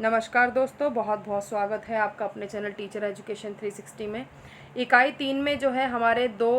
नमस्कार दोस्तों, बहुत बहुत स्वागत है आपका अपने चैनल टीचर एजुकेशन 360 में। इकाई 3 में जो है हमारे दो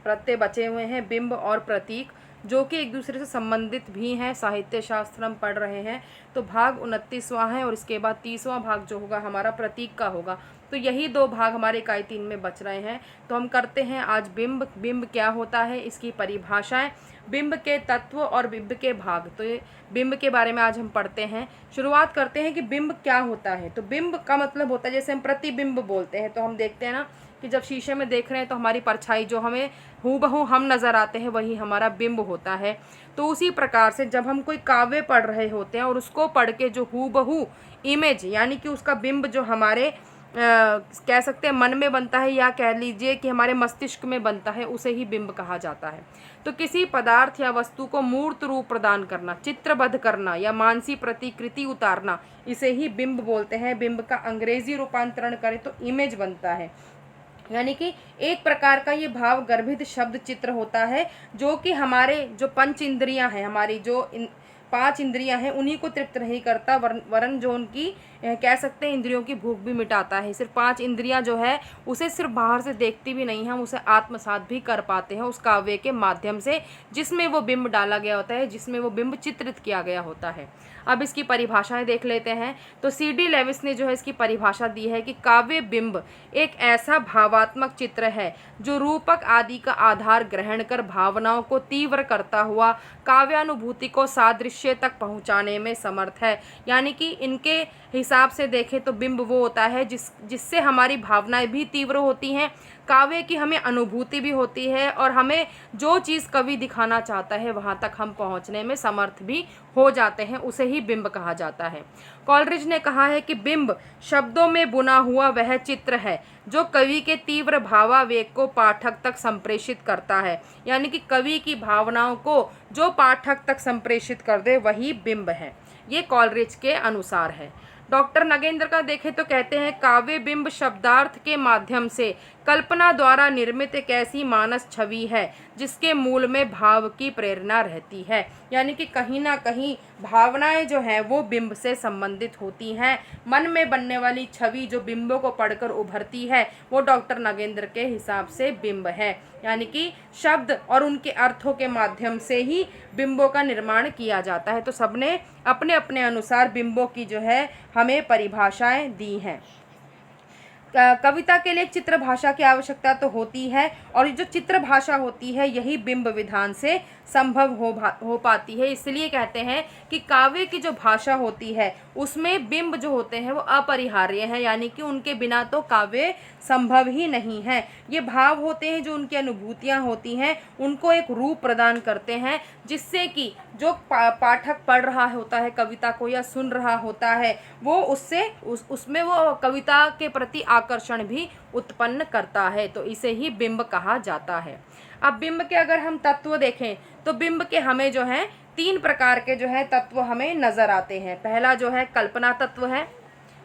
प्रत्यय बचे हुए हैं, बिंब और प्रतीक, जो कि एक दूसरे से संबंधित भी हैं। साहित्य शास्त्र हम पढ़ रहे हैं, तो भाग 29वां है और इसके बाद 30वां भाग जो होगा हमारा प्रतीक का होगा। तो यही दो भाग हमारे इकाई 3 में बच रहे हैं। तो हम करते हैं आज बिंब। बिंब क्या होता है, इसकी परिभाषाएं, बिंब के तत्व और बिंब के भाग। तो ये बिंब के बारे में आज हम पढ़ते हैं। शुरुआत करते हैं कि बिंब क्या होता है। तो बिंब का मतलब होता है, जैसे हम प्रतिबिंब बोलते हैं, तो हम देखते हैं ना कि जब शीशे में देख रहे हैं तो हमारी परछाई जो हमें हूबहू हम नज़र आते हैं, वही हमारा बिंब होता है। तो उसी प्रकार से जब हम कोई काव्य पढ़ रहे होते हैं और उसको पढ़ के जो हूबहू इमेज यानी कि उसका बिंब जो हमारे कह सकते हैं मन में बनता है, या कह लीजिए कि हमारे मस्तिष्क में बनता है, उसे ही बिंब कहा जाता है। तो किसी पदार्थ या वस्तु को मूर्त रूप प्रदान करना, चित्रबद्ध करना या मानसी प्रतिकृति उतारना, इसे ही बिंब बोलते हैं। बिंब का अंग्रेजी रूपांतरण करें तो इमेज बनता है, यानी कि एक प्रकार का ये भाव गर्भित शब्द चित्र होता है, जो कि हमारे जो पंच इंद्रियां हैं, हमारी जो 5 इंद्रियां हैं, उन्हीं को तृप्त नहीं करता, वरन जो उनकी कह सकते हैं इंद्रियों की भूख भी मिटाता है। सिर्फ 5 इंद्रियां जो है उसे सिर्फ बाहर से देखती भी नहीं, हम उसे आत्मसात भी कर पाते हैं उस काव्य के माध्यम से, जिसमें वो बिंब डाला गया होता है, जिसमें वो बिंब चित्रित किया गया होता है। अब इसकी परिभाषाएं देख लेते हैं। तो C.D. लेविस ने जो है इसकी परिभाषा दी है कि काव्य बिंब एक ऐसा भावात्मक चित्र है जो रूपक आदि का आधार ग्रहण कर भावनाओं को तीव्र करता हुआ काव्यानुभूति को सादृश्य तक पहुंचाने में समर्थ है। यानी कि इनके हिसाब से देखें तो बिंब वो होता है जिससे हमारी भावनाएं भी तीव्र होती हैं, काव्य की हमें अनुभूति भी होती है, और हमें जो चीज़ कवि दिखाना चाहता है वहाँ तक हम पहुँचने में समर्थ भी हो जाते हैं, उसे ही बिंब कहा जाता है। कॉलरिज ने कहा है कि बिंब शब्दों में बुना हुआ वह चित्र है जो कवि के तीव्र भावावेग को पाठक तक संप्रेषित करता है। यानी कि कवि की भावनाओं को जो पाठक तक संप्रेषित कर दे, वही बिंब है। ये कॉलरिज के अनुसार है। डॉक्टर नगेंद्र का देखें तो कहते हैं, काव्य बिंब शब्दार्थ के माध्यम से कल्पना द्वारा निर्मित एक ऐसी मानस छवि है जिसके मूल में भाव की प्रेरणा रहती है। यानी कि कहीं ना कहीं भावनाएं जो हैं वो बिंब से संबंधित होती हैं। मन में बनने वाली छवि जो बिंबों को पढ़कर उभरती है, वो डॉक्टर नगेंद्र के हिसाब से बिंब है। यानी कि शब्द और उनके अर्थों के माध्यम से ही बिंबों का निर्माण किया जाता है। तो सबने अपने अपने अनुसार बिंबों की जो है हमें परिभाषाएं दी हैं। कविता के लिए एक चित्र भाषा की आवश्यकता तो होती है, और जो चित्र भाषा होती है यही बिंब विधान से संभव हो पाती है। इसलिए कहते हैं कि काव्य की जो भाषा होती है उसमें बिंब जो होते हैं वो अपरिहार्य हैं, यानी कि उनके बिना तो काव्य संभव ही नहीं है। ये भाव होते हैं जो उनकी अनुभूतियाँ होती हैं, उनको एक रूप प्रदान करते हैं, जिससे कि जो पाठक पढ़ रहा होता है कविता को या सुन रहा होता है, वो उसमें वो कविता के प्रति आकर्षण भी उत्पन्न करता है। तो इसे ही बिंब कहा जाता है। अब बिंब के अगर हम तत्व देखें तो बिंब के हमें जो है 3 प्रकार के जो है तत्व हमें नजर आते हैं। पहला जो है कल्पना तत्व है,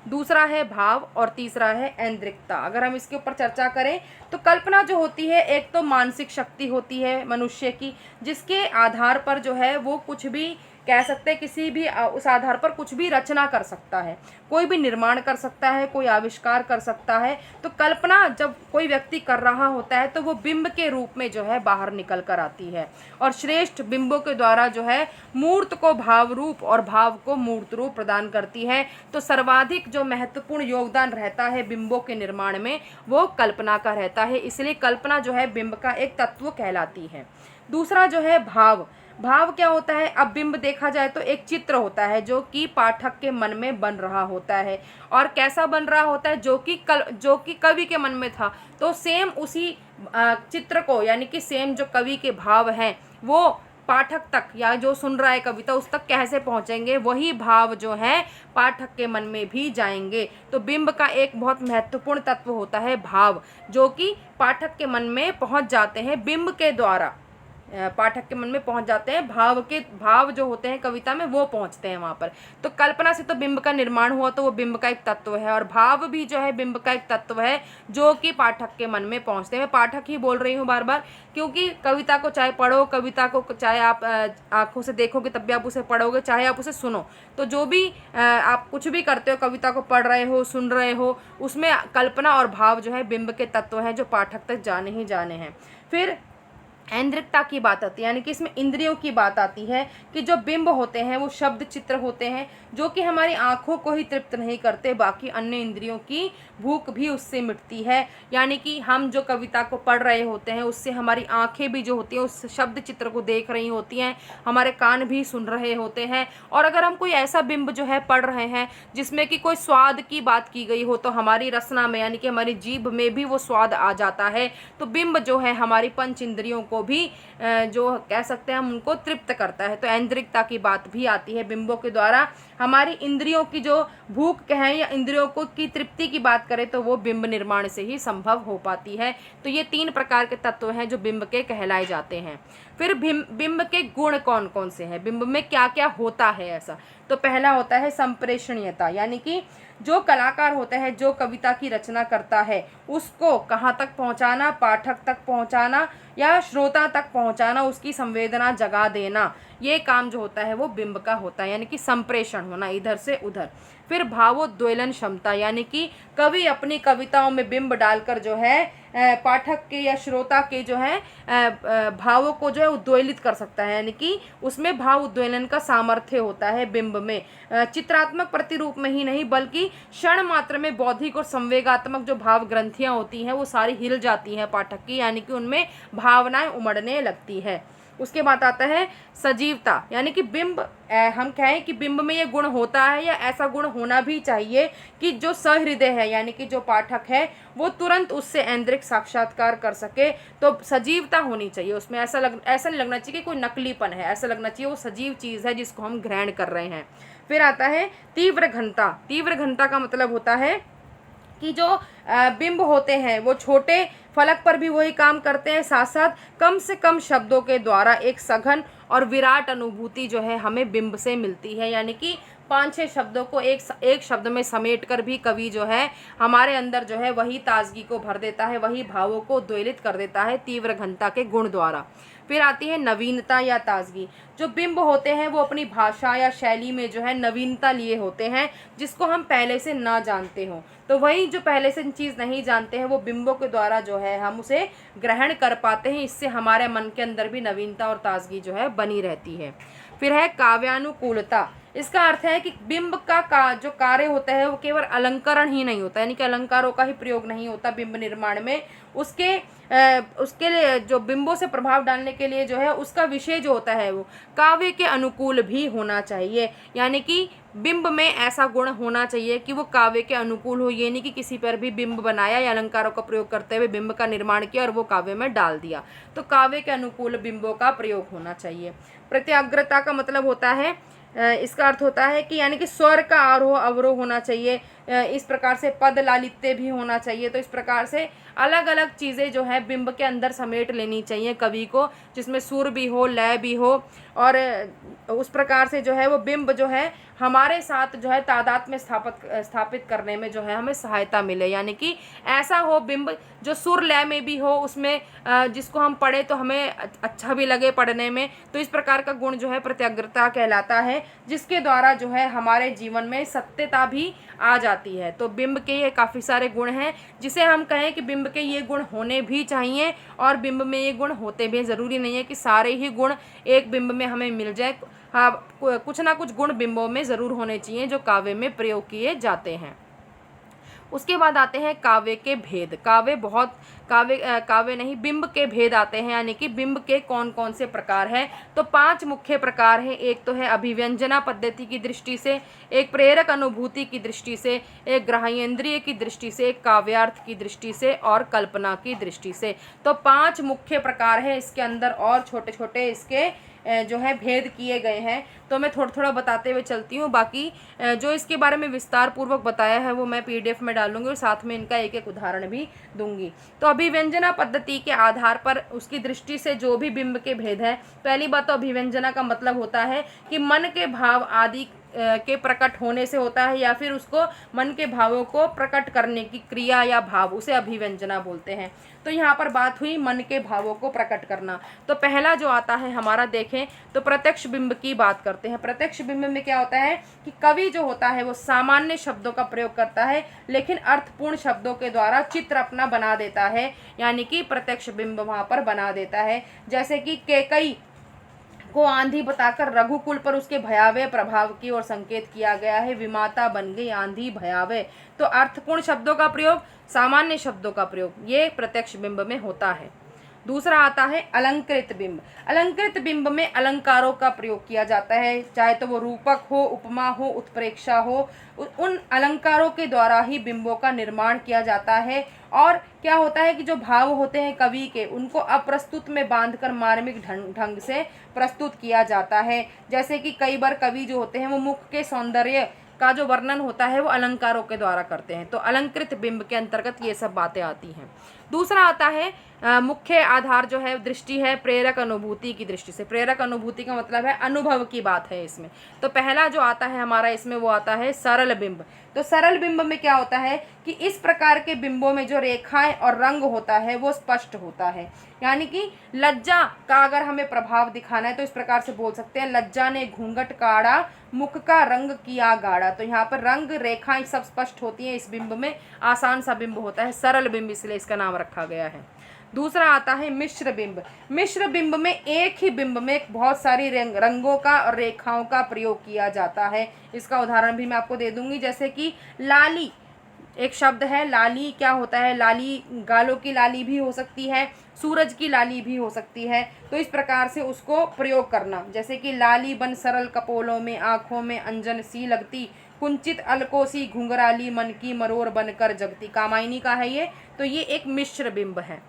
दूसरा है भाव, और तीसरा है ऐन्द्रिकता। अगर हम इसके ऊपर चर्चा करें तो कल्पना जो होती है, एक तो मानसिक शक्ति होती है मनुष्य की, जिसके आधार पर जो है वो कुछ भी कह सकते हैं, किसी भी उस आधार पर कुछ भी रचना कर सकता है, कोई भी निर्माण कर सकता है, कोई आविष्कार कर सकता है। तो कल्पना जब कोई व्यक्ति कर रहा होता है तो वो बिंब के रूप में जो है बाहर निकल कर आती है, और श्रेष्ठ बिंबों के द्वारा जो है मूर्त को भाव रूप और भाव को मूर्त रूप प्रदान करती है। तो सर्वाधिक जो महत्वपूर्ण योगदान रहता है बिंबों के निर्माण में, वो कल्पना का रहता है। इसलिए कल्पना जो है बिंब का एक तत्व कहलाती है। दूसरा जो है भाव। भाव क्या होता है? अब बिंब देखा जाए तो एक चित्र होता है जो कि पाठक के मन में बन रहा होता है, और कैसा बन रहा होता है, जो कि कवि के मन में था। तो सेम उसी चित्र को, यानी कि सेम जो कवि के भाव हैं वो पाठक तक, या जो सुन रहा है कविता, उस तक कैसे पहुंचेंगे, वही भाव जो है पाठक के मन में भी जाएंगे। तो बिंब का एक बहुत महत्वपूर्ण तत्व होता है भाव, जो कि पाठक के मन में पहुंच जाते हैं बिंब के द्वारा। पाठक के मन में पहुंच जाते हैं, भाव जो होते हैं कविता में वो पहुंचते हैं वहाँ पर। तो कल्पना से तो बिंब का निर्माण हुआ, तो वो बिंब का एक तत्व है, और भाव भी जो है बिंब का एक तत्व है जो कि पाठक के मन में पहुंचते हैं। मैं पाठक ही बोल रही हूँ बार बार, क्योंकि कविता को चाहे पढ़ो, कविता को चाहे आप आंखों से देखोगे तब भी आप उसे पढ़ोगे, चाहे आप उसे सुनो, तो जो भी आप कुछ भी करते हो, कविता को पढ़ रहे हो, सुन रहे हो, उसमें कल्पना और भाव जो है बिंब के तत्व हैं जो पाठक तक जाने ही जाने हैं। फिर ऐन्द्रिकता की बात आती है, यानी कि इसमें इंद्रियों की बात आती है कि जो बिंब होते हैं वो शब्द चित्र होते हैं जो कि हमारी आंखों को ही तृप्त नहीं करते, बाकी अन्य इंद्रियों की भूख भी उससे मिटती है। यानी कि हम जो कविता को पढ़ रहे होते हैं उससे हमारी आंखें भी जो होती हैं उस शब्द चित्र को देख रही होती हैं, हमारे कान भी सुन रहे होते हैं, और अगर हम कोई ऐसा बिंब जो है पढ़ रहे हैं जिसमें कि कोई स्वाद की बात की गई हो तो हमारी रसना में, यानी कि हमारी जीभ में भी वो स्वाद आ जाता है। तो बिंब जो है हमारी पंच इंद्रियों को भी जो कह सकते हैं हम उनको तृप्त करता है। तो ऐन्द्रिकता की बात भी आती है, बिंबों के द्वारा हमारी इंद्रियों की जो भूख कहें या इंद्रियों को की तृप्ति की बात करें तो वो बिंब निर्माण से ही संभव हो पाती है। तो ये 3 प्रकार के तत्व हैं जो बिंब के कहलाए जाते हैं। फिर बिंब के गुण कौन कौन से हैं, बिंब में क्या क्या होता है ऐसा। तो पहला होता है संप्रेषणीयता, यानी कि जो कलाकार होता है, जो कविता की रचना करता है, उसको कहाँ तक पहुँचाना, पाठक तक पहुँचाना या श्रोता तक पहुँचाना, उसकी संवेदना जगा देना, ये काम जो होता है वो बिंब का होता है, यानी कि संप्रेषण होना इधर से उधर। फिर भावोद्वेलन क्षमता, यानी कि कवि अपनी कविताओं में बिंब डालकर जो है पाठक के या श्रोता के जो है भावों को जो है उद्वेलित कर सकता है, यानी कि उसमें भाव उद्वेलन का सामर्थ्य होता है बिंब में। चित्रात्मक प्रतिरूप में ही नहीं बल्कि क्षण मात्र में बौद्धिक और संवेगात्मक जो भाव ग्रंथियाँ होती हैं वो सारी हिल जाती हैं पाठक की, यानी कि उनमें भावनाएं उमड़ने लगती है। उसके बाद आता है सजीवता, यानी कि बिंब हम कहें कि बिंब में ये गुण होता है या ऐसा गुण होना भी चाहिए कि जो सहृदय है, यानी कि जो पाठक है वो तुरंत उससे ऐन्द्रिक साक्षात्कार कर सके। तो सजीवता होनी चाहिए उसमें, ऐसा नहीं लगना चाहिए कि कोई नकलीपन है, ऐसा लगना चाहिए वो सजीव चीज़ है जिसको हम ग्रहण कर रहे हैं। फिर आता है तीव्र घनता। तीव्र घनता का मतलब होता है कि जो बिंब होते हैं वो छोटे फलक पर भी वही काम करते हैं, साथ साथ कम से कम शब्दों के द्वारा एक सघन और विराट अनुभूति जो है हमें बिंब से मिलती है। यानी कि 5-6 शब्दों को एक शब्द में समेट कर भी कवि जो है हमारे अंदर जो है वही ताजगी को भर देता है, वही भावों को उद्वेलित कर देता है तीव्र घनता के गुण द्वारा। फिर आती है नवीनता या ताजगी। जो बिंब होते हैं वो अपनी भाषा या शैली में जो है नवीनता लिए होते हैं जिसको हम पहले से ना जानते हों। तो वही जो पहले से चीज़ नहीं जानते हैं वो बिंबों के द्वारा जो है हम उसे ग्रहण कर पाते हैं, इससे हमारे मन के अंदर भी नवीनता और ताजगी जो है बनी रहती है। फिर है काव्यानुकूलता। इसका अर्थ है कि बिंब का जो कार्य होता है वो केवल अलंकरण ही नहीं होता, यानी कि अलंकारों का ही प्रयोग नहीं होता बिंब निर्माण में। उसके लिए जो बिंबों से प्रभाव डालने के लिए जो है उसका विषय जो होता है वो काव्य के अनुकूल भी होना चाहिए, यानी कि बिंब में ऐसा गुण होना चाहिए कि वो काव्य के अनुकूल हो। ये नहीं कि किसी पर भी बिंब बनाया या अलंकारों का प्रयोग करते हुए बिंब का निर्माण किया और वो काव्य में डाल दिया। तो काव्य के अनुकूल बिंबों का प्रयोग होना चाहिए। प्रत्याग्रता का मतलब होता है, इसका अर्थ होता है कि यानी कि स्वर का आरोह अवरोह होना चाहिए, इस प्रकार से पद लालित्य भी होना चाहिए। तो इस प्रकार से अलग अलग चीज़ें जो है बिंब के अंदर समेट लेनी चाहिए कवि को, जिसमें सुर भी हो, लय भी हो, और उस प्रकार से जो है वो बिंब जो है हमारे साथ जो है तादाद में स्थापित करने में जो है हमें सहायता मिले। यानी कि ऐसा हो बिंब जो सुर लय में भी हो, उसमें जिसको हम पढ़े तो हमें अच्छा भी लगे पढ़ने में। तो इस प्रकार का गुण जो है प्रत्याग्रता कहलाता है, जिसके द्वारा जो है हमारे जीवन में सत्यता भी आ जाती है। तो बिंब के ये काफ़ी सारे गुण हैं, जिसे हम कहें कि बिंब के ये गुण होने भी चाहिए और बिंब में ये गुण होते भी। ज़रूरी नहीं है कि सारे ही गुण एक बिंब में हमें मिल जाए, हाँ कुछ ना कुछ गुण बिंबों में ज़रूर होने चाहिए जो काव्य में प्रयोग किए जाते हैं। उसके बाद आते हैं काव्य के भेद। काव्य नहीं, बिंब के भेद आते हैं, यानी कि बिंब के कौन कौन से प्रकार हैं। तो 5 मुख्य प्रकार हैं। एक तो है अभिव्यंजना पद्धति की दृष्टि से, एक प्रेरक अनुभूति की दृष्टि से, एक ग्राह्येंद्रिय की दृष्टि से, एक काव्यार्थ की दृष्टि से और कल्पना की दृष्टि से। तो 5 मुख्य प्रकार हैं इसके अंदर, और छोटे छोटे इसके जो है भेद किए गए हैं। तो मैं थोड़ा थोड़ा बताते हुए चलती हूँ। बाकी जो इसके बारे में विस्तार पूर्वक बताया है वो मैं PDF में डालूंगी और साथ में इनका एक एक उदाहरण भी दूंगी। तो अभिव्यंजना पद्धति के आधार पर उसकी दृष्टि से जो भी बिंब के भेद हैं, पहली बात तो अभिव्यंजना का मतलब होता है कि मन के भाव आदि के प्रकट होने से होता है, या फिर उसको मन के भावों को प्रकट करने की क्रिया या भाव, उसे अभिव्यंजना बोलते हैं। तो यहाँ पर बात हुई मन के भावों को प्रकट करना। तो पहला जो आता है हमारा, देखें तो प्रत्यक्ष बिंब की बात करते हैं। प्रत्यक्ष बिंब में क्या होता है कि कवि जो होता है वो सामान्य शब्दों का प्रयोग करता है, लेकिन अर्थपूर्ण शब्दों के द्वारा चित्र अपना बना देता है, यानी कि प्रत्यक्ष बिंब वहाँ पर बना देता है। जैसे कि केकई को आंधी बताकर रघुकुल पर उसके भयावह प्रभाव की ओर संकेत किया गया है। विमाता बन गई आंधी भयावह। तो अर्थपूर्ण शब्दों का प्रयोग, सामान्य शब्दों का प्रयोग, ये प्रत्यक्ष बिंब में होता है। दूसरा आता है अलंकृत बिंब। अलंकृत बिंब में अलंकारों का प्रयोग किया जाता है, चाहे तो वो रूपक हो, उपमा हो, उत्प्रेक्षा हो, उन अलंकारों के द्वारा ही बिंबों का निर्माण किया जाता है। और क्या होता है कि जो भाव होते हैं कवि के, उनको अप्रस्तुत में बांधकर मार्मिक ढंग से प्रस्तुत किया जाता है। जैसे कि कई बार कवि जो होते हैं वो मुख के सौंदर्य का जो वर्णन होता है वो अलंकारों के द्वारा करते हैं। तो अलंकृत बिंब के अंतर्गत ये सब बातें आती हैं। दूसरा आता है मुख्य आधार जो है, दृष्टि है प्रेरक अनुभूति की दृष्टि से। प्रेरक अनुभूति का मतलब है अनुभव की बात है इसमें। तो पहला जो आता है हमारा इसमें वो आता है सरल बिंब। तो सरल बिंब में क्या होता है कि इस प्रकार के बिंबों में जो रेखाएं और रंग होता है वो स्पष्ट होता है। यानी कि लज्जा का अगर हमें प्रभाव दिखाना है तो इस प्रकार से बोल सकते हैं, लज्जा ने घूंघट काढ़ा, मुख का रंग किया गाढ़ा। तो यहाँ पर रंग रेखाएं सब स्पष्ट होती हैं इस बिंब में। आसान सा बिंब होता है, सरल बिंब इसलिए इसका नाम रखा गया है। दूसरा आता है मिश्र बिंब। मिश्र बिंब में एक ही बिंब में बहुत सारी रंगों का और रेखाओं का प्रयोग किया जाता है। इसका उदाहरण भी मैं आपको दे दूंगी। जैसे कि लाली एक शब्द है, लाली क्या होता है, लाली गालों की लाली भी हो सकती है, सूरज की लाली भी हो सकती है। तो इस प्रकार से उसको प्रयोग करना। जैसे कि लाली बन सरल कपोलों में, आँखों में अंजन सी लगती, कुंचित अलकों सी घुंघराली, मन की मरोर बनकर जगती। कामायनी का है ये। तो ये एक मिश्र बिंब है।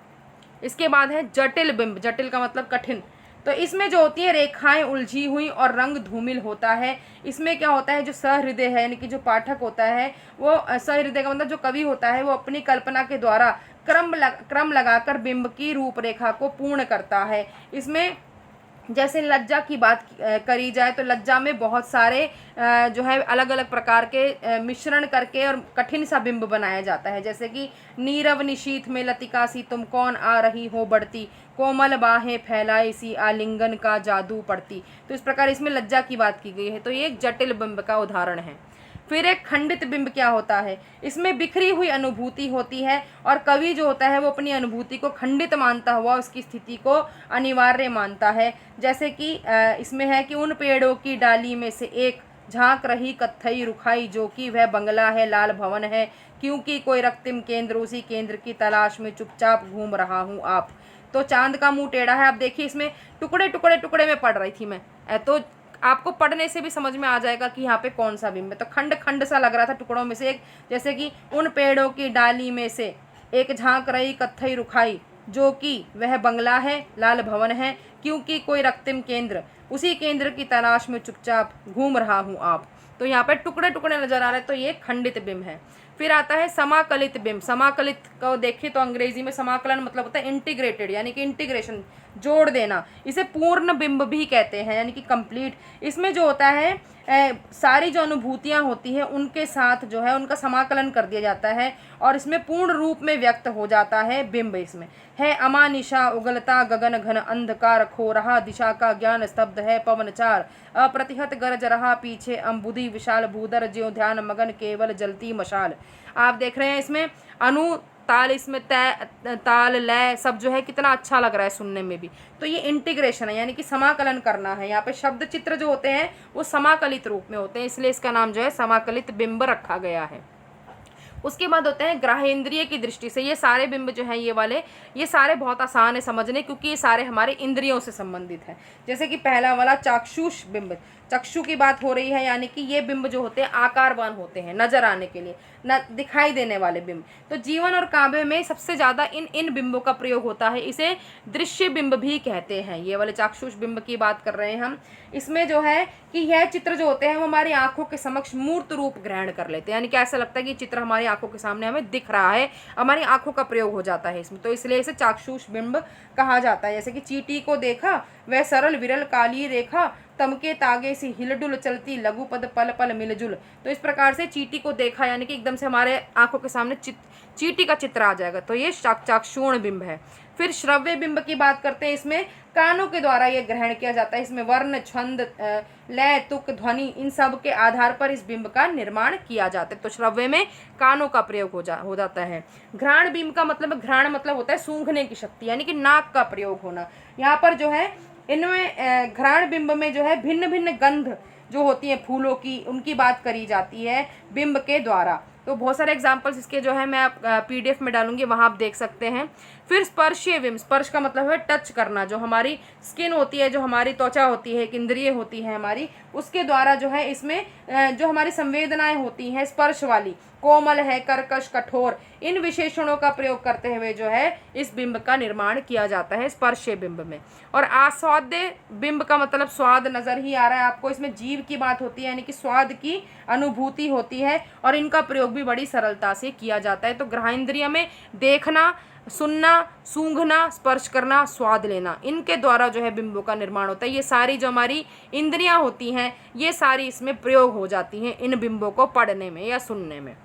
इसके बाद है जटिल बिंब। जटिल का मतलब कठिन। तो इसमें जो होती है रेखाएं उलझी हुई और रंग धूमिल होता है। इसमें क्या होता है, जो सहृदय है यानी कि जो पाठक होता है, वो सहृदय का मतलब जो कवि होता है वो अपनी कल्पना के द्वारा क्रम लगाकर बिंब की रूपरेखा को पूर्ण करता है। इसमें जैसे लज्जा की बात करी जाए तो लज्जा में बहुत सारे जो है अलग अलग प्रकार के मिश्रण करके और कठिन सा बिंब बनाया जाता है। जैसे कि नीरव निशीथ में लतिका सी तुम कौन आ रही हो बढ़ती, कोमल बाहें फैलाई सी आलिंगन का जादू पड़ती। तो इस प्रकार इसमें लज्जा की बात की गई है। तो ये एक जटिल बिंब का उदाहरण है। फिर एक खंडित बिंब क्या होता है, इसमें बिखरी हुई अनुभूति होती है और कवि जो होता है वो अपनी अनुभूति को खंडित मानता हुआ उसकी स्थिति को अनिवार्य मानता है। जैसे कि इसमें है कि उन पेड़ों की डाली में से एक झांक रही कत्थई रुखाई, जो कि वह बंगला है लाल भवन है, क्योंकि कोई रक्तिम केंद्र उसी केंद्र की तलाश में चुपचाप घूम रहा हूँ आप। तो चांद का मुंह टेढ़ा है। आप देखिए इसमें टुकड़े टुकड़े टुकड़े में पढ़ रही थी मैं, तो आपको पढ़ने से भी समझ में आ जाएगा कि यहाँ पे कौन सा बिंब है। तो खंड खंड सा लग रहा था, टुकड़ों में से एक। जैसे कि उन पेड़ों की डाली में से एक झांक रही कत्थई रुखाई, जो कि वह बंगला है लाल भवन है, क्योंकि कोई रक्तिम केंद्र उसी केंद्र की तलाश में चुपचाप घूम रहा हूँ आप। तो यहाँ पे टुकड़े टुकड़े नजर आ रहे हैं। तो ये खंडित बिंब है। फिर आता है समाकलित बिंब। समाकलित को देखिए तो अंग्रेजी में समाकलन मतलब होता है इंटीग्रेटेड, यानी कि इंटीग्रेशन, जोड़ देना। इसे पूर्ण बिंब भी कहते हैं, यानी कि कंप्लीट। इसमें जो होता है सारी जो अनुभूतियाँ होती हैं उनके साथ जो है उनका समाकलन कर दिया जाता है और इसमें पूर्ण रूप में व्यक्त हो जाता है बिंब। इसमें है अमानिशा उगलता गगन घन अंधकार खो रहा, दिशा का ज्ञान स्तब्ध है पवन चार, अप्रतिहत गरज रहा पीछे अम्बुदी विशाल भूदर, ज्यों ध्यान मगन केवल जलती मशाल। आप देख रहे हैं इसमें अनु ताल, इसमें तय ताल लय सब जो है कितना अच्छा लग रहा है सुनने में भी। तो ये इंटीग्रेशन है, यानी कि समाकलन करना है। यहाँ पे शब्द चित्र जो होते हैं वो समाकलित रूप में होते हैं, इसलिए इसका नाम जो है समाकलित बिंब रखा गया है। उसके बाद होते हैं ग्राहेंद्रिय की दृष्टि से। ये सारे बिंब जो हैं ये वाले, ये सारे बहुत आसान है समझने, क्योंकि ये सारे हमारे इंद्रियों से संबंधित हैं। जैसे कि पहला वाला चाक्षुष बिंब। चक्षु की बात हो रही है, यानी कि ये बिंब जो होते हैं आकारवान होते हैं, नजर आने के लिए, न दिखाई देने वाले बिंब। तो जीवन और काव्य में सबसे ज़्यादा इन बिंबों का प्रयोग होता है। इसे दृश्य बिंब भी कहते हैं। ये वाले चाक्षुष बिंब की बात कर रहे हैं हम। इसमें जो है कि यह चित्र जो होते हैं वो हमारी आंखों के समक्ष मूर्त रूप ग्रहण कर लेते हैं, यानी कि ऐसा लगता है कि चित्र हमारी आंखों के सामने हमें दिख रहा है, हमारी आंखों का प्रयोग हो जाता है इसमें, तो इसलिए इसे चाक्षुष बिंब कहा जाता है। जैसे कि चींटी को देखा वह सरल विरल काली रेखा, तमके तागे सी हिलडुल चलती लघु पद पल पल मिलजुल। तो इस प्रकार से चींटी को देखा, यानी कि एकदम से हमारे आंखों के सामने चींटी का चित्र आ जाएगा, तो ये चाक्षुण बिंब है। फिर श्रव्य बिंब की बात करते हैं। इसमें कानों के द्वारा ये ग्रहण किया जाता है। इसमें वर्ण, छंद, लय, तुक, ध्वनि, इन सब के आधार पर इस बिंब का निर्माण किया जाता है। तो श्रव्य में कानों का प्रयोग हो जाता है। घ्राण बिंब का मतलब, घ्राण मतलब होता है सूंघने की शक्ति, यानी कि नाक का प्रयोग होना। यहाँ पर जो है इनमें घ्राण बिंब में जो है भिन्न भिन्न गंध जो होती है फूलों की, उनकी बात करी जाती है बिंब के द्वारा। तो बहुत सारे एग्जाम्पल्स इसके जो है मैं PDF में डालूंगी, वहाँ आप देख सकते हैं। फिर स्पर्शीय बिंब, स्पर्श का मतलब है टच करना, जो हमारी स्किन होती है, जो हमारी त्वचा होती है, एक इंद्रिय होती है हमारी, उसके द्वारा जो है इसमें जो हमारी संवेदनाएं होती हैं स्पर्श वाली, कोमल है, कर्कश, कठोर, इन विशेषणों का प्रयोग करते हुए जो है इस बिंब का निर्माण किया जाता है स्पर्शीय बिंब में। और आस्वाद्य बिंब का मतलब स्वाद नजर ही आ रहा है आपको, इसमें जीव की बात होती है, यानी कि स्वाद की अनुभूति होती है, और इनका प्रयोग भी बड़ी सरलता से किया जाता है। तो ग्रहांद्रिय में देखना, सुनना, सूंघना, स्पर्श करना, स्वाद लेना, इनके द्वारा जो है बिंबों का निर्माण होता है। ये सारी जो हमारी इंद्रियां होती हैं, ये सारी इसमें प्रयोग हो जाती हैं इन बिंबों को पढ़ने में या सुनने में।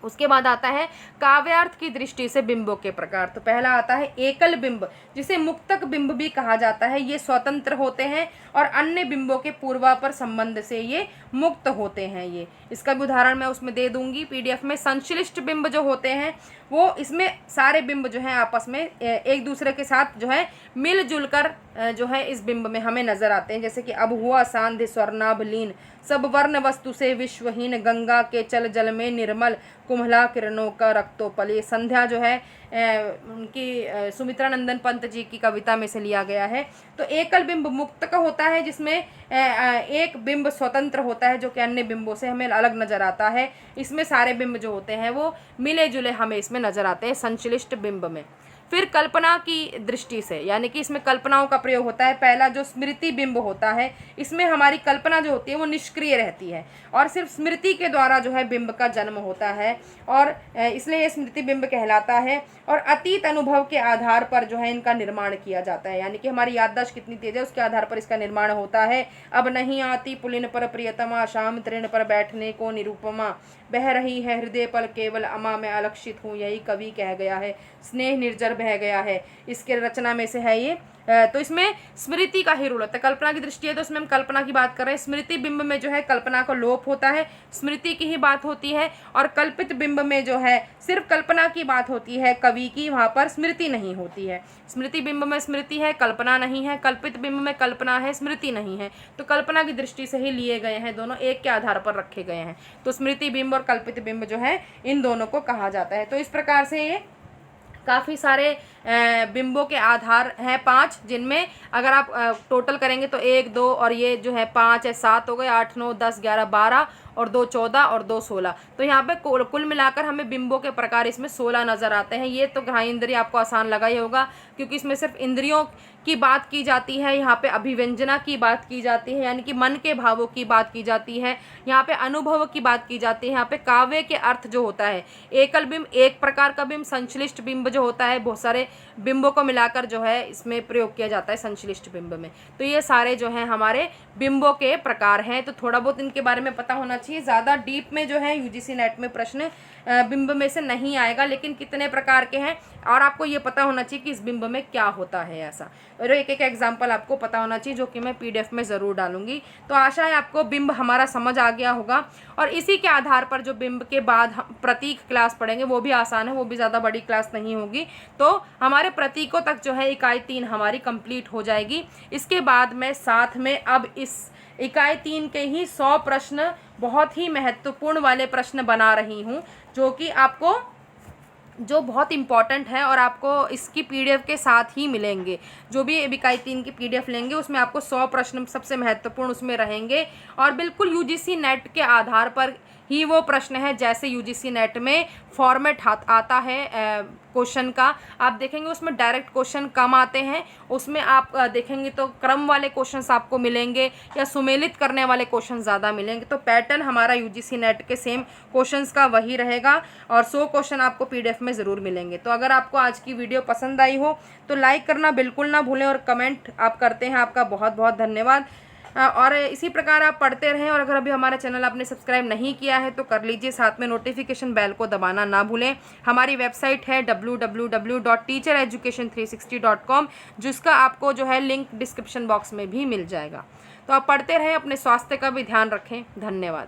उसके बाद आता है काव्यार्थ की दृष्टि से बिंबों के प्रकार। तो पहला आता है एकल बिंब, जिसे मुक्तक बिंब भी कहा जाता है। ये स्वतंत्र होते हैं और अन्य बिंबों के पूर्वापर संबंध से ये मुक्त होते हैं। ये इसका भी उदाहरण मैं उसमें दे दूंगी PDF में। संश्लिष्ट बिंब जो होते हैं वो, इसमें सारे बिंब जो हैं आपस में एक दूसरे के साथ जो है मिलजुल कर जो है इस बिंब में हमें नजर आते हैं। जैसे कि अब हुआ सांध्य स्वर्णाभ लीन, सब वर्ण वस्तु से विश्वहीन, गंगा के चल जल में निर्मल, कुम्हला किरणों का रक्तोपल। ये संध्या जो है उनकी सुमित्रा नंदन पंत जी की कविता में से लिया गया है। तो एकल बिंब मुक्त का होता है, जिसमें एक बिंब स्वतंत्र होता है जो कि अन्य बिंबों से हमें अलग नजर आता है। इसमें सारे बिंब जो होते हैं वो मिले जुले हमें इसमें नजर आते हैं संश्लिष्ट बिंब में। फिर कल्पना की दृष्टि से, यानी कि इसमें कल्पनाओं का प्रयोग होता है। पहला जो स्मृति बिंब होता है, इसमें हमारी कल्पना जो होती है वो निष्क्रिय रहती है और सिर्फ स्मृति के द्वारा जो है बिंब का जन्म होता है, और इसलिए ये स्मृति बिंब कहलाता है। और अतीत अनुभव के आधार पर जो है इनका निर्माण किया जाता है, यानी कि हमारी याददाश्त कितनी तेज है उसके आधार पर इसका निर्माण होता है। अब नहीं आती पुलिन पर प्रियतमा, शाम तृण पर बैठने को निरूपमा, बह रही है हृदय पल केवल अमा, मैं अलक्षित हूँ यही कवि कह गया है, स्नेह निर्जर बह गया है, इसके रचना में से है ये। तो इसमें स्मृति का ही रोल होता है। कल्पना की दृष्टि है तो इसमें हम कल्पना की बात कर रहे हैं। स्मृति बिंब में जो है कल्पना का लोप होता है, स्मृति की ही बात होती है। और कल्पित बिंब में जो है सिर्फ कल्पना की बात होती है कवि की, वहाँ पर स्मृति नहीं होती है। स्मृति बिंब में स्मृति है, कल्पना नहीं है। कल्पित बिंब में कल्पना है, स्मृति नहीं है। तो कल्पना की दृष्टि से ही लिए गए हैं, दोनों एक के आधार पर रखे गए हैं। तो स्मृति बिंब और कल्पित बिंब जो है इन दोनों को कहा जाता है। तो इस प्रकार से ये काफ़ी सारे बिंबों के आधार हैं 5, जिनमें अगर आप टोटल करेंगे तो 1, 2 और ये जो है 5 है, 7 हो गए, 8, 9, 10, 11, 12 और 2 14 और 2 16। तो यहाँ पे कुल मिलाकर हमें बिंबों के प्रकार इसमें 16 नज़र आते हैं। ये तो ग्रहांद्रिय आपको आसान लगा ही होगा, क्योंकि इसमें सिर्फ इंद्रियों की बात की जाती है। यहाँ पे अभिव्यंजना की बात की जाती है, यानी कि मन के भावों की बात की जाती है। यहाँ पे अनुभव की बात की जाती है। यहाँ पे काव्य के अर्थ जो होता है, एकल बिंब एक प्रकार का बिंब, संश्लिष्ट बिंब जो होता है बहुत सारे बिंबों को मिलाकर जो है इसमें प्रयोग किया जाता है संश्लिष्ट बिंब में। तो ये सारे जो हैं हमारे बिंबों के प्रकार हैं। तो थोड़ा बहुत इनके बारे में पता होना चाहिए। ज़्यादा डीप में जो है UGC नेट में प्रश्न बिंब में से नहीं आएगा, लेकिन कितने प्रकार के हैं और आपको ये पता होना चाहिए कि इस बिंब में क्या होता है ऐसा, और एक एक एग्जाम्पल आपको पता होना चाहिए, जो कि मैं PDF में ज़रूर डालूंगी। तो आशा है आपको बिंब हमारा समझ आ गया होगा। और इसी के आधार पर जो बिंब के बाद हम प्रतीक क्लास पढ़ेंगे वो भी आसान है, वो भी ज़्यादा बड़ी क्लास नहीं होगी। तो हमारे प्रतीकों तक जो है इकाई 3 हमारी कंप्लीट हो जाएगी। इसके बाद मैं साथ में अब इस इकाई 3 के ही 100 प्रश्न, बहुत ही महत्वपूर्ण वाले प्रश्न बना रही हूँ, जो कि आपको जो बहुत इम्पॉर्टेंट है और आपको इसकी पीडीएफ के साथ ही मिलेंगे। जो भी इकाई 3 की पीडीएफ लेंगे उसमें आपको 100 प्रश्न सबसे महत्वपूर्ण उसमें रहेंगे और बिल्कुल यूजीसी नेट के आधार पर ही वो प्रश्न है, जैसे यूजीसी नेट में फॉर्मेट आता है क्वेश्चन का। आप देखेंगे उसमें डायरेक्ट क्वेश्चन कम आते हैं, उसमें आप देखेंगे तो क्रम वाले क्वेश्चंस आपको मिलेंगे या सुमेलित करने वाले क्वेश्चन ज़्यादा मिलेंगे। तो पैटर्न हमारा यूजीसी नेट के सेम क्वेश्चंस का वही रहेगा और 100 क्वेश्चन आपको पीडीएफ में ज़रूर मिलेंगे। तो अगर आपको आज की वीडियो पसंद आई हो तो लाइक करना बिल्कुल ना भूलें और कमेंट आप करते हैं, आपका बहुत बहुत धन्यवाद। और इसी प्रकार आप पढ़ते रहें और अगर अभी हमारा चैनल आपने सब्सक्राइब नहीं किया है तो कर लीजिए, साथ में नोटिफिकेशन बेल को दबाना ना भूलें। हमारी वेबसाइट है www.teachereducation360.com, जिसका आपको जो है लिंक डिस्क्रिप्शन बॉक्स में भी मिल जाएगा। तो आप पढ़ते रहें, अपने स्वास्थ्य का भी ध्यान रखें। धन्यवाद।